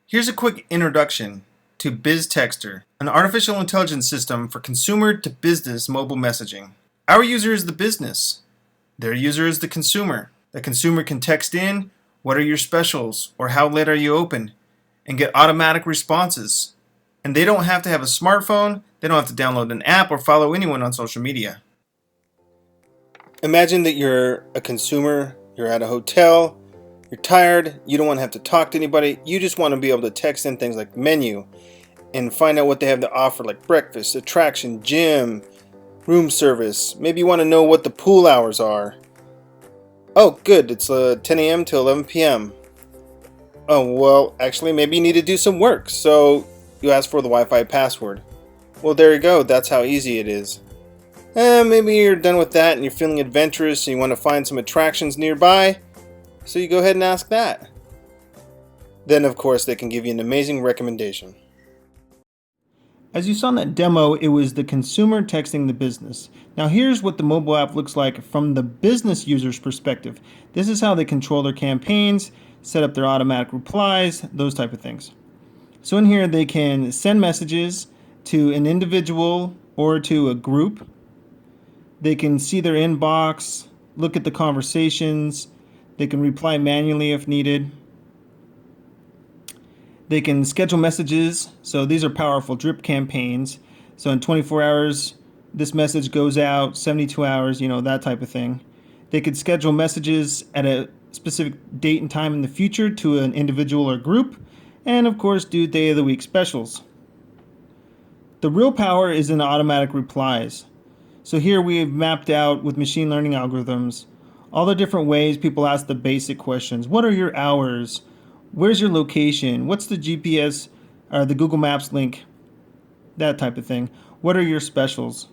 Here's a quick introduction to BizTexter, an artificial intelligence system for consumer to business mobile messaging. Our user is the business. Their user is the consumer. The consumer can text in, "What are your specials?" or "How late are you open?" and get automatic responses. And they don't have to have a smartphone, they don't have to download an app or follow anyone on social media. Imagine that you're a consumer, you're at a hotel, you're tired, you don't want to have to talk to anybody, you just want to be able to text in things like menu and find out what they have to offer, like breakfast, attraction, gym, room service. Maybe you want to know what the pool hours are. Oh, good, it's 10 a.m. to 11 p.m. Oh, well, actually, maybe you need to do some work, so you ask for the Wi-Fi password. Well, there you go, that's how easy it is. Maybe you're done with that and you're feeling adventurous and you want to find some attractions nearby, so you go ahead and ask that. Then, of course, they can give you an amazing recommendation. As you saw in that demo, it was the consumer texting the business. Now here's what the mobile app looks like from the business user's perspective. This is how they control their campaigns, set up their automatic replies, those type of things. So in here they can send messages to an individual or to a group. They can see their inbox, look at the conversations, they can reply manually if needed. They can schedule messages, so these are powerful drip campaigns. So in 24 hours, this message goes out, 72 hours, that type of thing. They could schedule messages at a specific date and time in the future to an individual or group, and of course do day of the week specials. The real power is in automatic replies. So here we have mapped out with machine learning algorithms all the different ways people ask the basic questions. What are your hours? Where's your location? What's the GPS or the Google Maps link? That type of thing. What are your specials?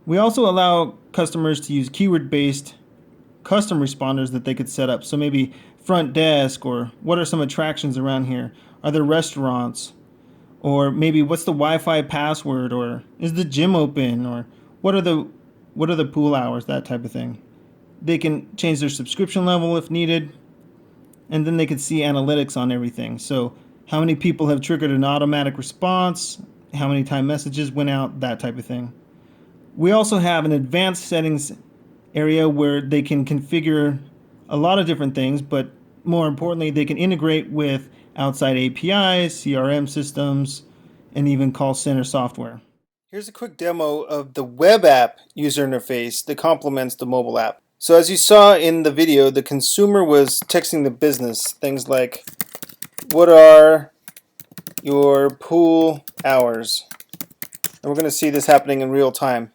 We also allow customers to use keyword-based custom responders that they could set up. So maybe front desk, or what are some attractions around here? Are there restaurants? Or maybe what's the Wi-Fi password? Or is the gym open? Or what are the pool hours? That type of thing. They can change their subscription level if needed. And then they can see analytics on everything. So how many people have triggered an automatic response, how many time messages went out, that type of thing. We also have an advanced settings area where they can configure a lot of different things, but more importantly, they can integrate with outside APIs, CRM systems, and even call center software. Here's a quick demo of the web app user interface that complements the mobile app. So as you saw in the video, the consumer was texting the business things like, "What are your pool hours?" And we're going to see this happening in real time.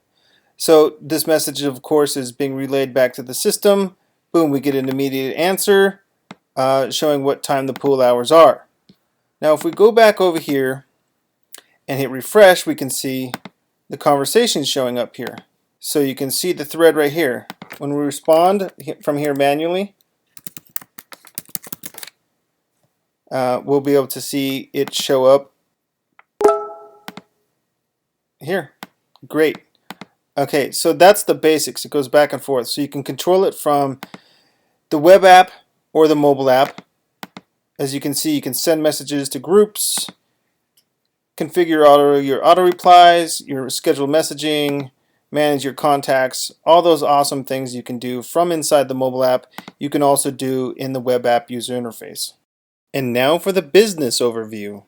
So this message, of course, is being relayed back to the system. Boom, we get an immediate answer showing what time the pool hours are. Now if we go back over here and hit refresh, we can see the conversation showing up here. So you can see the thread right here. When we respond from here manually, we'll be able to see it show up here. Great. Okay, so that's the basics. It goes back and forth. So you can control it from the web app or the mobile app. As you can see, you can send messages to groups, configure your auto replies, your scheduled messaging, manage your contacts, all those awesome things you can do from inside the mobile app, you can also do in the web app user interface. And now for the business overview.